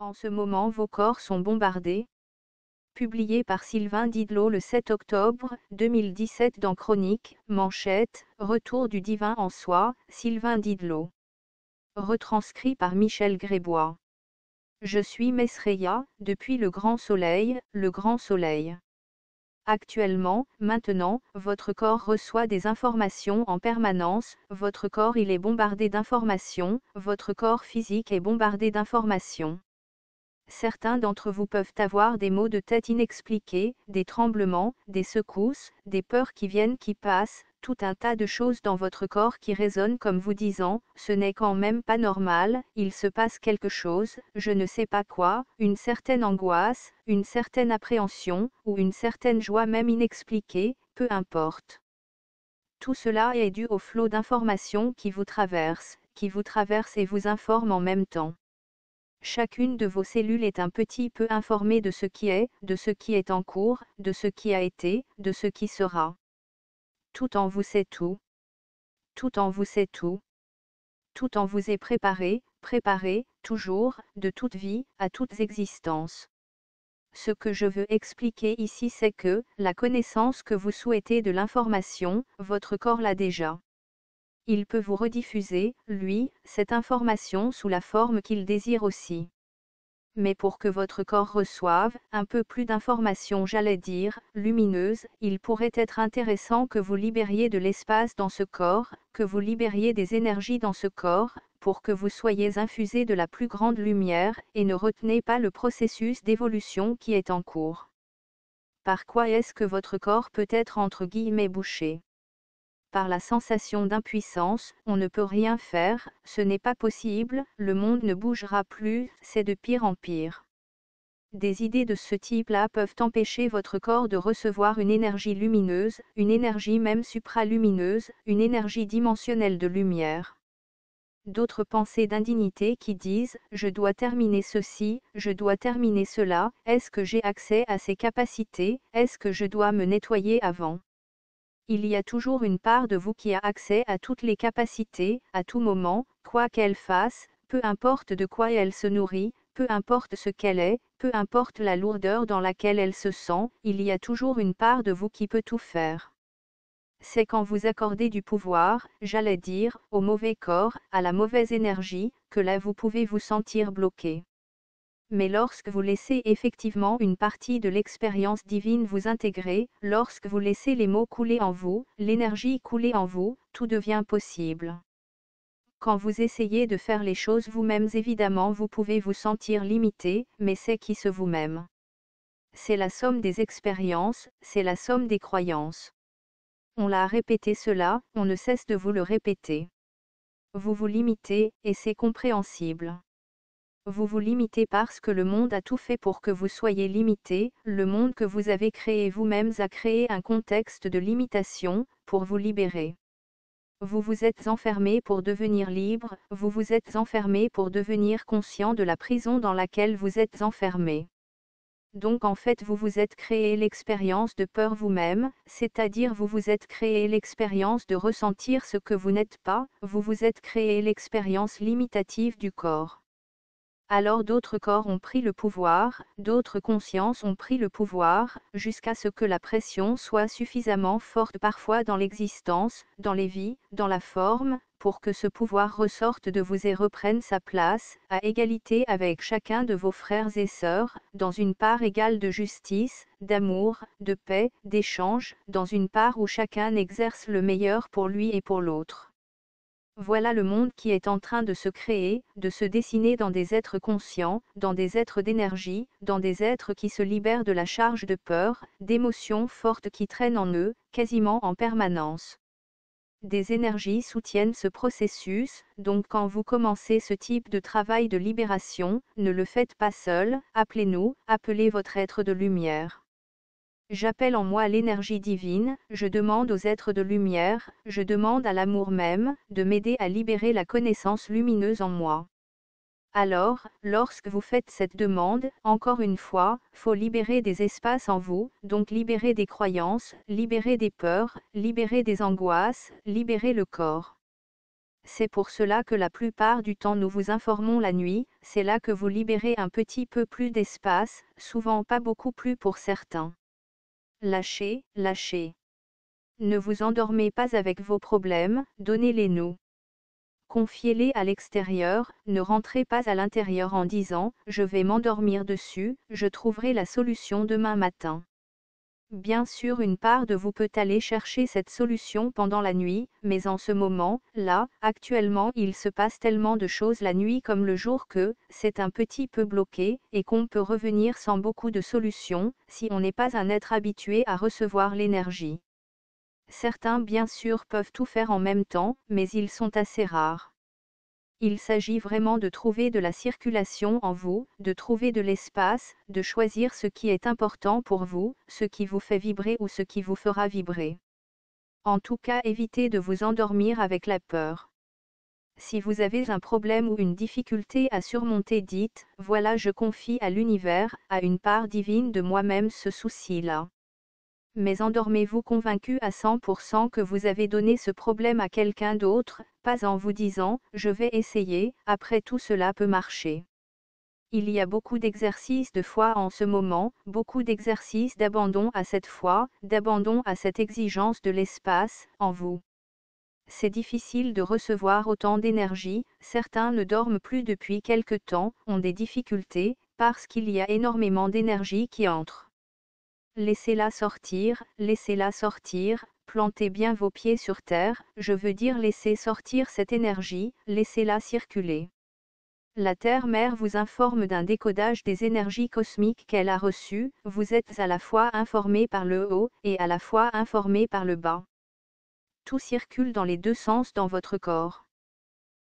En ce moment vos corps sont bombardés. Publié par Sylvain Didlot le 7 octobre 2017 dans Chronique, manchette, Retour du divin en soi, Sylvain Didlot. Retranscrit par Michel Grébois. Je suis Mesreya, depuis le grand soleil, le grand soleil. Actuellement, maintenant, votre corps reçoit des informations en permanence, votre corps il est bombardé d'informations, votre corps physique est bombardé d'informations. Certains d'entre vous peuvent avoir des maux de tête inexpliqués, des tremblements, des secousses, des peurs qui viennent qui passent, tout un tas de choses dans votre corps qui résonnent comme vous disant, ce n'est quand même pas normal, il se passe quelque chose, je ne sais pas quoi, une certaine angoisse, une certaine appréhension, ou une certaine joie même inexpliquée, peu importe. Tout cela est dû au flot d'informations qui vous traverse et vous informe en même temps. Chacune de vos cellules est un petit peu informée de ce qui est en cours, de ce qui a été, de ce qui sera. Tout en vous sait tout. Tout en vous sait tout. Tout en vous est préparé, toujours, de toute vie, à toute existence. Ce que je veux expliquer ici c'est que, la connaissance que vous souhaitez de l'information, votre corps l'a déjà. Il peut vous rediffuser, lui, cette information sous la forme qu'il désire aussi. Mais pour que votre corps reçoive un peu plus d'informations, j'allais dire, lumineuses, il pourrait être intéressant que vous libériez de l'espace dans ce corps, que vous libériez des énergies dans ce corps, pour que vous soyez infusé de la plus grande lumière, et ne retenez pas le processus d'évolution qui est en cours. Par quoi est-ce que votre corps peut être entre guillemets bouché ? Par la sensation d'impuissance, on ne peut rien faire, ce n'est pas possible, le monde ne bougera plus, c'est de pire en pire. Des idées de ce type-là peuvent empêcher votre corps de recevoir une énergie lumineuse, une énergie même supralumineuse, une énergie dimensionnelle de lumière. D'autres pensées d'indignité qui disent « je dois terminer ceci, je dois terminer cela, est-ce que j'ai accès à ces capacités, est-ce que je dois me nettoyer avant ?» Il y a toujours une part de vous qui a accès à toutes les capacités, à tout moment, quoi qu'elle fasse, peu importe de quoi elle se nourrit, peu importe ce qu'elle est, peu importe la lourdeur dans laquelle elle se sent, il y a toujours une part de vous qui peut tout faire. C'est quand vous accordez du pouvoir, j'allais dire, au mauvais corps, à la mauvaise énergie, que là vous pouvez vous sentir bloqué. Mais lorsque vous laissez effectivement une partie de l'expérience divine vous intégrer, lorsque vous laissez les mots couler en vous, l'énergie couler en vous, tout devient possible. Quand vous essayez de faire les choses vous-même, évidemment vous pouvez vous sentir limité, mais c'est qui ce vous-même ? C'est la somme des expériences, c'est la somme des croyances. On l'a répété cela, on ne cesse de vous le répéter. Vous vous limitez, et c'est compréhensible. Vous vous limitez parce que le monde a tout fait pour que vous soyez limité, le monde que vous avez créé vous-mêmes a créé un contexte de limitation, pour vous libérer. Vous vous êtes enfermé pour devenir libre, vous vous êtes enfermé pour devenir conscient de la prison dans laquelle vous êtes enfermé. Donc en fait vous vous êtes créé l'expérience de peur vous-même, c'est-à-dire vous vous êtes créé l'expérience de ressentir ce que vous n'êtes pas, vous vous êtes créé l'expérience limitative du corps. Alors d'autres corps ont pris le pouvoir, d'autres consciences ont pris le pouvoir, jusqu'à ce que la pression soit suffisamment forte parfois dans l'existence, dans les vies, dans la forme, pour que ce pouvoir ressorte de vous et reprenne sa place, à égalité avec chacun de vos frères et sœurs, dans une part égale de justice, d'amour, de paix, d'échange, dans une part où chacun exerce le meilleur pour lui et pour l'autre. Voilà le monde qui est en train de se créer, de se dessiner dans des êtres conscients, dans des êtres d'énergie, dans des êtres qui se libèrent de la charge de peur, d'émotions fortes qui traînent en eux, quasiment en permanence. Des énergies soutiennent ce processus, donc quand vous commencez ce type de travail de libération, ne le faites pas seul, appelez-nous, appelez votre être de lumière. J'appelle en moi l'énergie divine, je demande aux êtres de lumière, je demande à l'amour même, de m'aider à libérer la connaissance lumineuse en moi. Alors, lorsque vous faites cette demande, encore une fois, faut libérer des espaces en vous, donc libérer des croyances, libérer des peurs, libérer des angoisses, libérer le corps. C'est pour cela que la plupart du temps nous vous informons la nuit, c'est là que vous libérez un petit peu plus d'espace, souvent pas beaucoup plus pour certains. Lâchez, lâchez. Ne vous endormez pas avec vos problèmes, donnez-les-nous. Confiez-les à l'extérieur, ne rentrez pas à l'intérieur en disant « je vais m'endormir dessus, je trouverai la solution demain matin ». Bien sûr, une part de vous peut aller chercher cette solution pendant la nuit, mais en ce moment, là, actuellement, il se passe tellement de choses la nuit comme le jour que c'est un petit peu bloqué, et qu'on peut revenir sans beaucoup de solutions, si on n'est pas un être habitué à recevoir l'énergie. Certains bien sûr peuvent tout faire en même temps, mais ils sont assez rares. Il s'agit vraiment de trouver de la circulation en vous, de trouver de l'espace, de choisir ce qui est important pour vous, ce qui vous fait vibrer ou ce qui vous fera vibrer. En tout cas, évitez de vous endormir avec la peur. Si vous avez un problème ou une difficulté à surmonter, dites, voilà, je confie à l'univers, à une part divine de moi-même ce souci-là. Mais endormez-vous convaincu à 100% que vous avez donné ce problème à quelqu'un d'autre, pas en vous disant « je vais essayer, après tout cela peut marcher ». Il y a beaucoup d'exercices de foi en ce moment, beaucoup d'exercices d'abandon à cette foi, d'abandon à cette exigence de l'espace, en vous. C'est difficile de recevoir autant d'énergie, certains ne dorment plus depuis quelque temps, ont des difficultés, parce qu'il y a énormément d'énergie qui entre. Laissez-la sortir, plantez bien vos pieds sur terre, je veux dire laissez sortir cette énergie, laissez-la circuler. La Terre-Mère vous informe d'un décodage des énergies cosmiques qu'elle a reçues, vous êtes à la fois informé par le haut et à la fois informé par le bas. Tout circule dans les deux sens dans votre corps.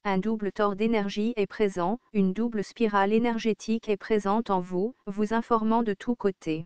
Un double tort d'énergie est présent, une double spirale énergétique est présente en vous, vous informant de tous côtés.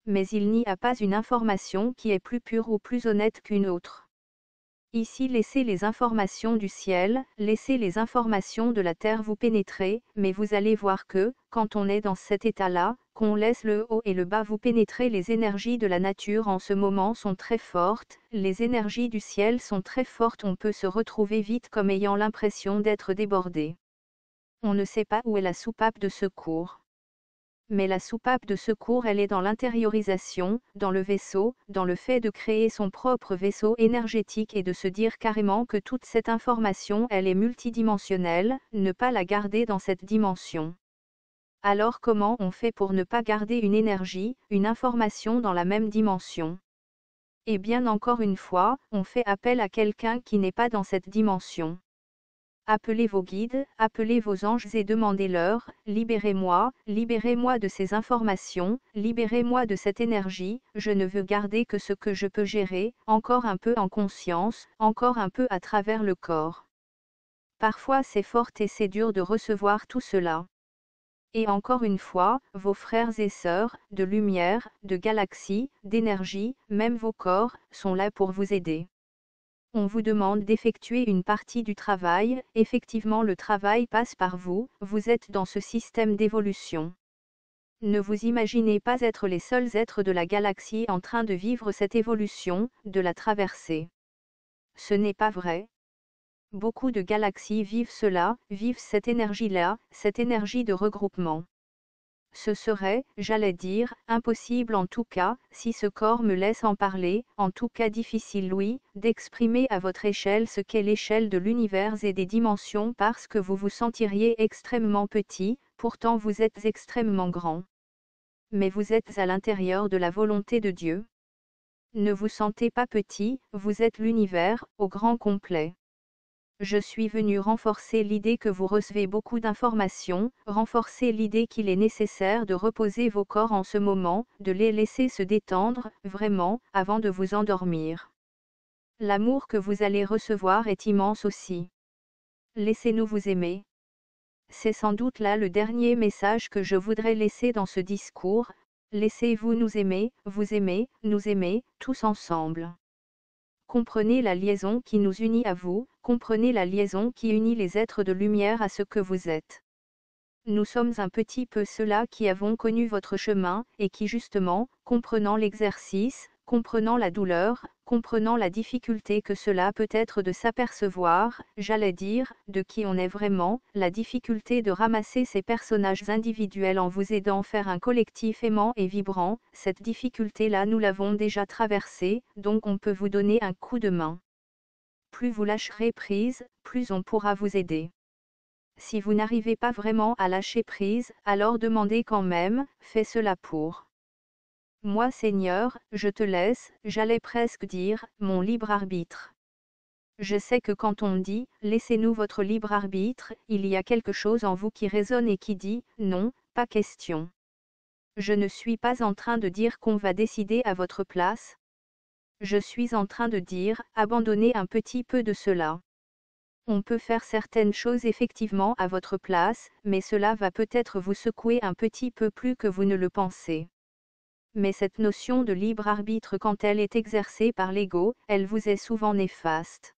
Mais il n'y a pas une information qui est plus pure ou plus honnête qu'une autre. Ici, laissez les informations du ciel, laissez les informations de la terre vous pénétrer, mais vous allez voir que, quand on est dans cet état-là, qu'on laisse le haut et le bas vous pénétrer, les énergies de la nature en ce moment sont très fortes, les énergies du ciel sont très fortes, on peut se retrouver vite comme ayant l'impression d'être débordé. On ne sait pas où est la soupape de secours. Mais la soupape de secours, elle est dans l'intériorisation, dans le vaisseau, dans le fait de créer son propre vaisseau énergétique et de se dire carrément que toute cette information, elle est multidimensionnelle, ne pas la garder dans cette dimension. Alors comment on fait pour ne pas garder une énergie, une information dans la même dimension? Eh bien encore une fois, on fait appel à quelqu'un qui n'est pas dans cette dimension. Appelez vos guides, appelez vos anges et demandez-leur, libérez-moi de ces informations, libérez-moi de cette énergie, je ne veux garder que ce que je peux gérer, encore un peu en conscience, encore un peu à travers le corps. Parfois c'est fort et c'est dur de recevoir tout cela. Et encore une fois, vos frères et sœurs, de lumière, de galaxies, d'énergie, même vos corps, sont là pour vous aider. On vous demande d'effectuer une partie du travail, effectivement le travail passe par vous, vous êtes dans ce système d'évolution. Ne vous imaginez pas être les seuls êtres de la galaxie en train de vivre cette évolution, de la traverser. Ce n'est pas vrai. Beaucoup de galaxies vivent cela, vivent cette énergie-là, cette énergie de regroupement. Ce serait, j'allais dire, impossible en tout cas, si ce corps me laisse en parler, en tout cas difficile oui, d'exprimer à votre échelle ce qu'est l'échelle de l'univers et des dimensions parce que vous vous sentiriez extrêmement petit, pourtant vous êtes extrêmement grand. Mais vous êtes à l'intérieur de la volonté de Dieu. Ne vous sentez pas petit, vous êtes l'univers, au grand complet. Je suis venu renforcer l'idée que vous recevez beaucoup d'informations, renforcer l'idée qu'il est nécessaire de reposer vos corps en ce moment, de les laisser se détendre, vraiment, avant de vous endormir. L'amour que vous allez recevoir est immense aussi. Laissez-nous vous aimer. C'est sans doute là le dernier message que je voudrais laisser dans ce discours, laissez-vous nous aimer, nous aimer, tous ensemble. Comprenez la liaison qui nous unit à vous, comprenez la liaison qui unit les êtres de lumière à ce que vous êtes. Nous sommes un petit peu ceux-là qui avons connu votre chemin, et qui justement, comprenant l'exercice, comprenant la douleur, comprenant la difficulté que cela peut être de s'apercevoir, j'allais dire, de qui on est vraiment, la difficulté de ramasser ces personnages individuels en vous aidant à faire un collectif aimant et vibrant, cette difficulté-là nous l'avons déjà traversée, donc on peut vous donner un coup de main. Plus vous lâcherez prise, plus on pourra vous aider. Si vous n'arrivez pas vraiment à lâcher prise, alors demandez quand même, fais cela pour moi Seigneur, je te laisse, j'allais presque dire, mon libre arbitre. Je sais que quand on dit, laissez-nous votre libre arbitre, il y a quelque chose en vous qui résonne et qui dit, non, pas question. Je ne suis pas en train de dire qu'on va décider à votre place. Je suis en train de dire, abandonnez un petit peu de cela. On peut faire certaines choses effectivement à votre place, mais cela va peut-être vous secouer un petit peu plus que vous ne le pensez. Mais cette notion de libre arbitre quand elle est exercée par l'ego, elle vous est souvent néfaste.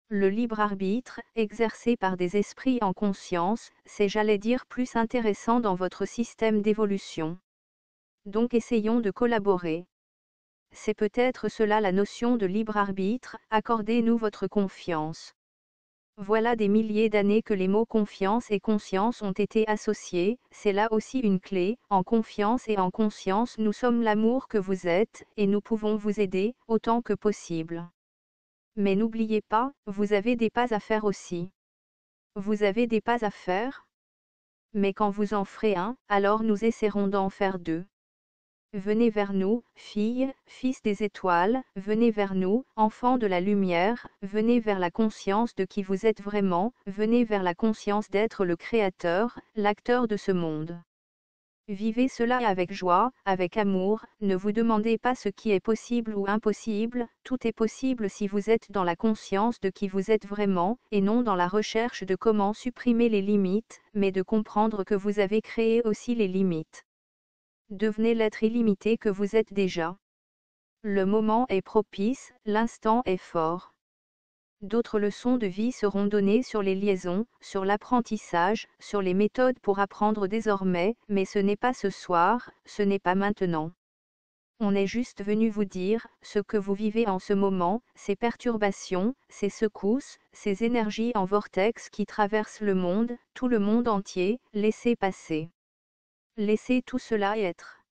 Le libre arbitre, exercé par des esprits en conscience, c'est j'allais dire plus intéressant dans votre système d'évolution. Donc essayons de collaborer. C'est peut-être cela la notion de libre arbitre, accordez-nous votre confiance. Voilà des milliers d'années que les mots confiance et conscience ont été associés, c'est là aussi une clé, en confiance et en conscience nous sommes l'amour que vous êtes, et nous pouvons vous aider, autant que possible. Mais n'oubliez pas, vous avez des pas à faire aussi. Vous avez des pas à faire? Mais quand vous en ferez un, alors nous essaierons d'en faire deux. Venez vers nous, filles, fils des étoiles, venez vers nous, enfants de la lumière, venez vers la conscience de qui vous êtes vraiment, venez vers la conscience d'être le créateur, l'acteur de ce monde. Vivez cela avec joie, avec amour, ne vous demandez pas ce qui est possible ou impossible, tout est possible si vous êtes dans la conscience de qui vous êtes vraiment, et non dans la recherche de comment supprimer les limites, mais de comprendre que vous avez créé aussi les limites. Devenez l'être illimité que vous êtes déjà. Le moment est propice, l'instant est fort. D'autres leçons de vie seront données sur les liaisons, sur l'apprentissage, sur les méthodes pour apprendre désormais, mais ce n'est pas ce soir, ce n'est pas maintenant. On est juste venu vous dire, ce que vous vivez en ce moment, ces perturbations, ces secousses, ces énergies en vortex qui traversent le monde, tout le monde entier, laissez passer. Laissez tout cela être.